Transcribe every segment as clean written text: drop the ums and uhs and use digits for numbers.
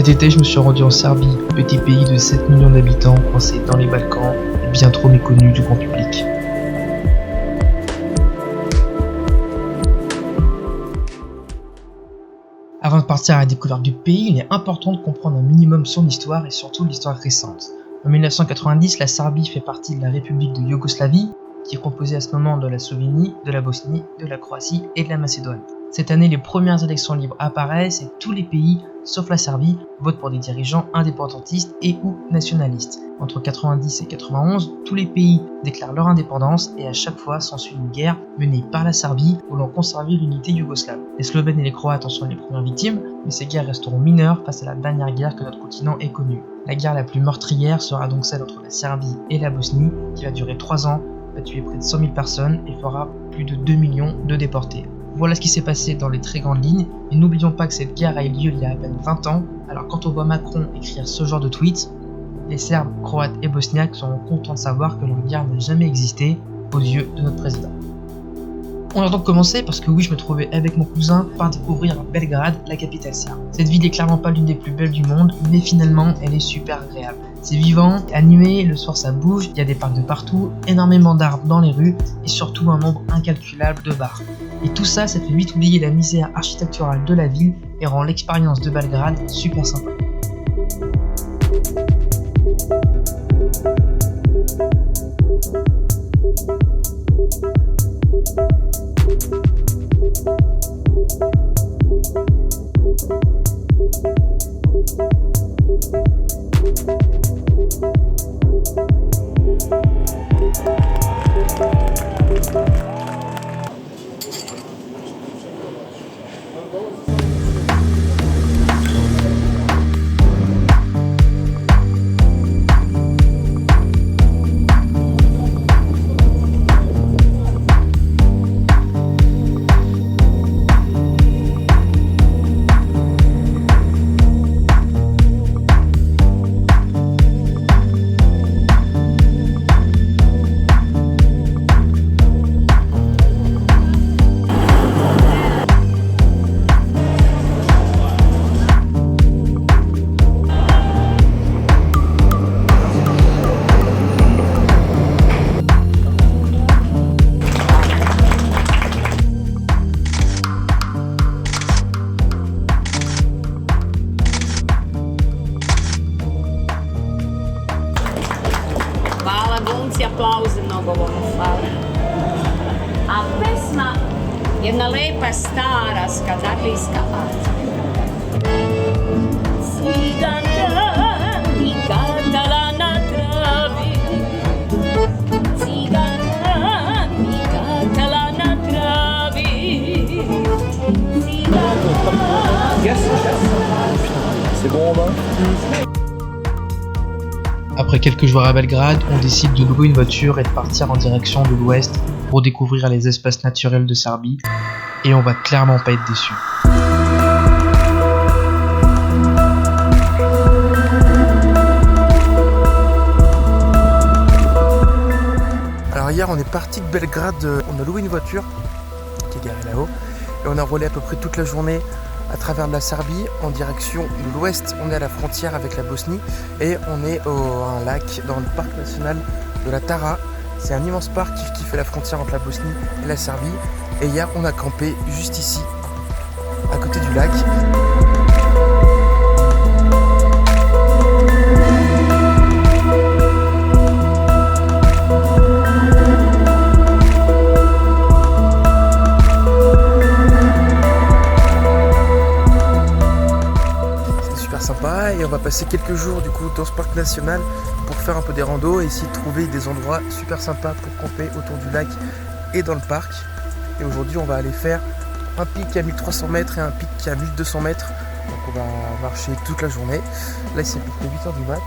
Cet été, je me suis rendu en Serbie, petit pays de 7 millions d'habitants coincé dans les Balkans et bien trop méconnu du grand public. Avant de partir à la découverte du pays, il est important de comprendre un minimum son histoire et surtout l'histoire récente. En 1990, la Serbie fait partie de la République de Yougoslavie, qui est composée à ce moment de la Slovénie, de la Bosnie, de la Croatie et de la Macédoine. Cette année, les premières élections libres apparaissent et tous les pays, sauf la Serbie, votent pour des dirigeants indépendantistes et ou nationalistes. Entre 90 et 91, tous les pays déclarent leur indépendance et à chaque fois s'ensuit une guerre menée par la Serbie où l'on conservait l'unité yougoslave. Les Slovènes et les Croates en sont les premières victimes, mais ces guerres resteront mineures face à la dernière guerre que notre continent ait connue. La guerre la plus meurtrière sera donc celle entre la Serbie et la Bosnie, qui va durer 3 ans, va tuer près de 100 000 personnes et fera plus de 2 millions de déportés. Voilà ce qui s'est passé dans les très grandes lignes, et n'oublions pas que cette guerre a eu lieu il y a à peine 20 ans, alors quand on voit Macron écrire ce genre de tweet, les Serbes, Croates et Bosniaques seront contents de savoir que leur guerre n'a jamais existé aux yeux de notre président. On a donc commencé parce que oui, je me trouvais avec mon cousin par découvrir Belgrade, la capitale serbe. Cette ville n'est clairement pas l'une des plus belles du monde, mais finalement elle est super agréable. C'est vivant, animé, le soir ça bouge, il y a des parcs de partout, énormément d'arbres dans les rues et surtout un nombre incalculable de bars. Et tout ça, ça fait vite oublier la misère architecturale de la ville et rend l'expérience de Belgrade super sympa. Aplauze mnogo volim, hvala. A pesma, jedna lepa stara skandinavska art. Ciganka mi katala na travi, ciganka mi katala na travi, C'est bon Romain? Après quelques jours à Belgrade, on décide de louer une voiture et de partir en direction de l'ouest pour découvrir les espaces naturels de Serbie, et on va clairement pas être déçus. Alors hier on est parti de Belgrade, on a loué une voiture qui est garée là-haut et on a roulé à peu près toute la journée à travers la Serbie en direction de l'ouest. On est à la frontière avec la Bosnie et on est à un lac dans le parc national de la Tara. C'est un immense parc qui fait la frontière entre la Bosnie et la Serbie. Et hier on a campé juste ici, à côté du lac. Sympa, et on va passer quelques jours du coup dans ce parc national pour faire un peu des randos et essayer de trouver des endroits super sympas pour camper autour du lac et dans le parc. Et aujourd'hui on va aller faire un pic à 1300 mètres et un pic à 1200 mètres, donc on va marcher toute la journée. Là c'est pic de 8h du mat,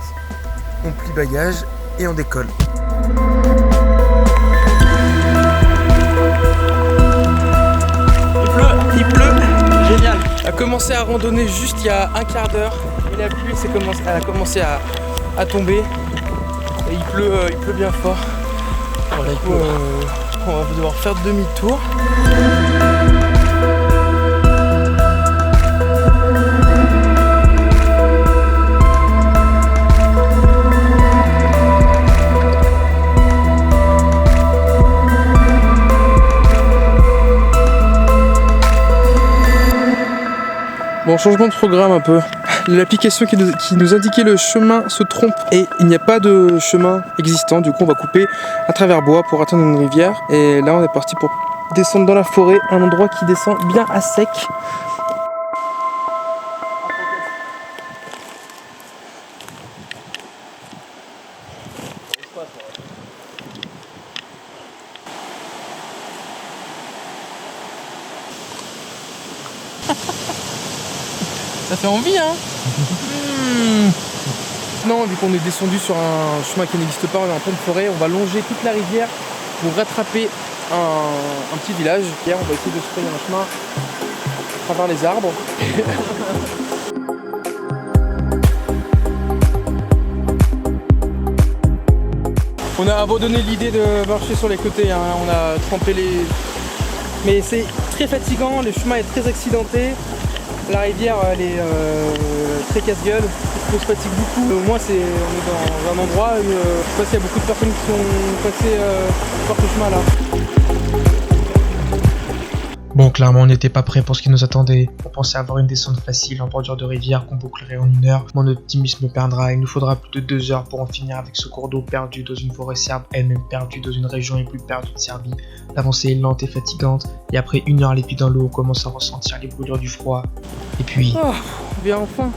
on plie bagage et on décolle. Il pleut, génial. On a commencé à randonner juste il y a un quart d'heure et la pluie a commencé à tomber et il pleut bien fort. Voilà, on va devoir faire demi-tour. Bon, changement de programme un peu. L'application qui nous indiquait le chemin se trompe et il n'y a pas de chemin existant. Du coup, on va couper à travers bois pour atteindre une rivière. Et là, on est parti pour descendre dans la forêt, un endroit qui descend bien à sec. Ça fait envie, hein. Maintenant, vu qu'on est descendu sur un chemin qui n'existe pas, on est en pleine forêt, on va longer toute la rivière pour rattraper un petit village. Hier, on va essayer de se frayer un chemin à travers les arbres. On a abandonné l'idée de marcher sur les côtés, hein. On a trempé les... Mais c'est très fatigant, le chemin est très accidenté. La rivière, elle est très casse-gueule, on se fatigue beaucoup. Au moins, on est dans un endroit où je sais pas s'il y a beaucoup de personnes qui sont passées par ce chemin-là. Bon, clairement, on n'était pas prêt pour ce qui nous attendait. On pensait avoir une descente facile en bordure de rivière qu'on bouclerait en 1 heure. Mon optimisme perdra, il nous faudra plus de 2 heures pour en finir avec ce cours d'eau perdu dans une forêt serbe, elle-même perdue dans une région les plus perdues de Serbie. L'avancée est lente et fatigante, et après 1 heure les pieds dans l'eau, on commence à ressentir les brûlures du froid. Et puis... Oh, on vient enfin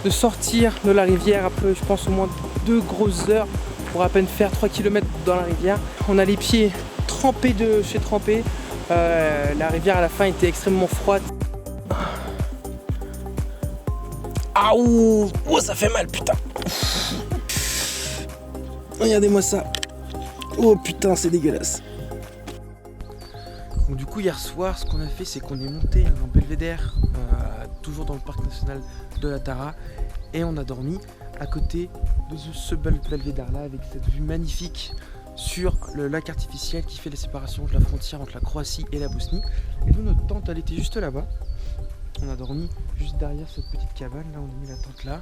de sortir de la rivière après, je pense, au moins 2 grosses heures pour à peine faire 3 km dans la rivière. On a les pieds trempés de chez trempés. La rivière à la fin était extrêmement froide. Ah ouh, oh, ça fait mal, putain. Regardez-moi ça. Oh putain, c'est dégueulasse. Donc du coup, hier soir, ce qu'on a fait, c'est qu'on est monté un belvédère, toujours dans le parc national de la Tara, et on a dormi à côté de ce belvédère là avec cette vue magnifique sur le lac artificiel qui fait la séparation de la frontière entre la Croatie et la Bosnie. Et nous, notre tente, elle était juste là-bas. On a dormi juste derrière cette petite cabane, là on a mis la tente là.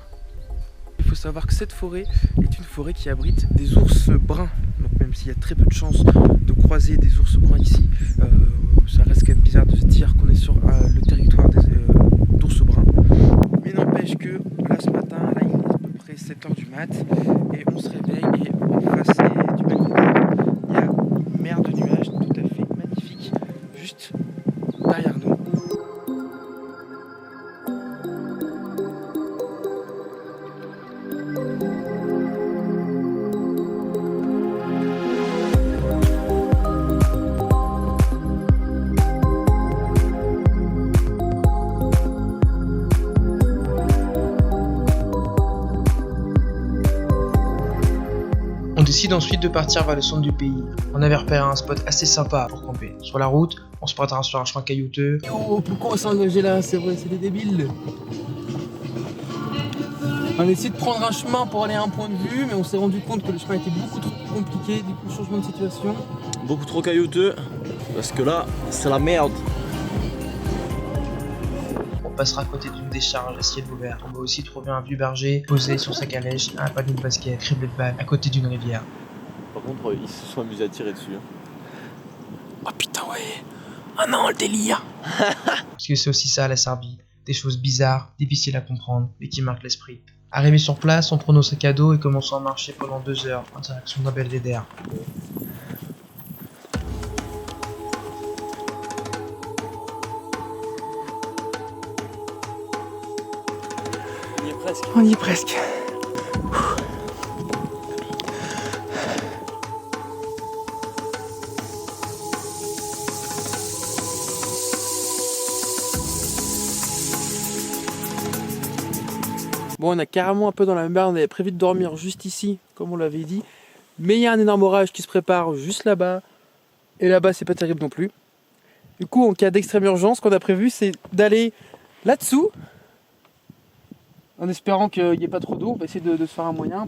Il faut savoir que cette forêt est une forêt qui abrite des ours bruns. Donc même s'il y a très peu de chances de croiser des ours bruns ici, ça reste quand même bizarre de se dire qu'on est sur le territoire d'ours bruns. Mais n'empêche que là ce matin, là il est à peu près 7h du mat, et on se réveille et en face du belvédère, il y a une mer de nuages tout à fait magnifique juste derrière nous. On décide ensuite de partir vers le centre du pays. On avait repéré un spot assez sympa pour camper. Sur la route, on se prêtera sur un chemin caillouteux. Oh, pourquoi on s'est engagé là? C'est vrai, c'est des débiles. On a essayé de prendre un chemin pour aller à un point de vue, mais on s'est rendu compte que le chemin était beaucoup trop compliqué, du coup changement de situation. Beaucoup trop caillouteux, parce que là, c'est la merde. On passera à côté d'une décharge à ciel ouvert. On va aussi trouver un vieux berger posé sur sa calèche, un panier de basket criblé de balles à côté d'une rivière. Par contre, ils se sont amusés à tirer dessus. Oh putain ouais. Ah non, le délire. Parce que c'est aussi ça la Serbie. Des choses bizarres, difficiles à comprendre, mais qui marquent l'esprit. Arrivé sur place, on prend nos sacs à dos et commençons à marcher pendant 2 heures en direction d'un belvédère. On y est presque. On y est presque. Bon, on a carrément un peu dans la merde, on avait prévu de dormir juste ici, comme on l'avait dit. Mais il y a un énorme orage qui se prépare juste là-bas. Et là-bas, c'est pas terrible non plus. Du coup, en cas d'extrême urgence, ce qu'on a prévu, c'est d'aller là-dessous. En espérant qu'il n'y ait pas trop d'eau, on va essayer de se faire un moyen.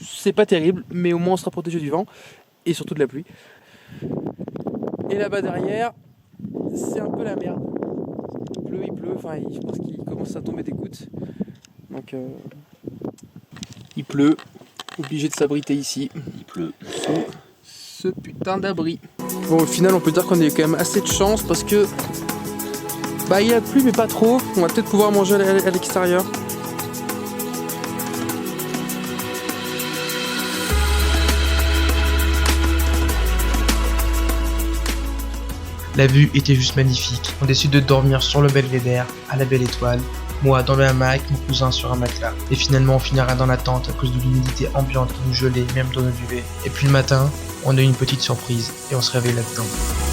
C'est pas terrible, mais au moins on sera protégé du vent. Et surtout de la pluie. Et là-bas derrière, c'est un peu la merde. Il pleut, enfin je pense qu'il commence à tomber des gouttes. Donc il pleut, obligé de s'abriter ici. Il pleut. Sous ce putain d'abri. Bon, au final, on peut dire qu'on a eu quand même assez de chance parce que Bah il y a de pluie mais pas trop, on va peut-être pouvoir manger à l'extérieur. La vue était juste magnifique. On décide de dormir sur le belvédère, à la belle étoile. Moi dans le hamac, mon cousin sur un matelas. Et finalement on finira dans la tente à cause de l'humidité ambiante qui nous gelait même dans nos duvets. Et puis le matin, on a eu une petite surprise et on se réveille là-dedans.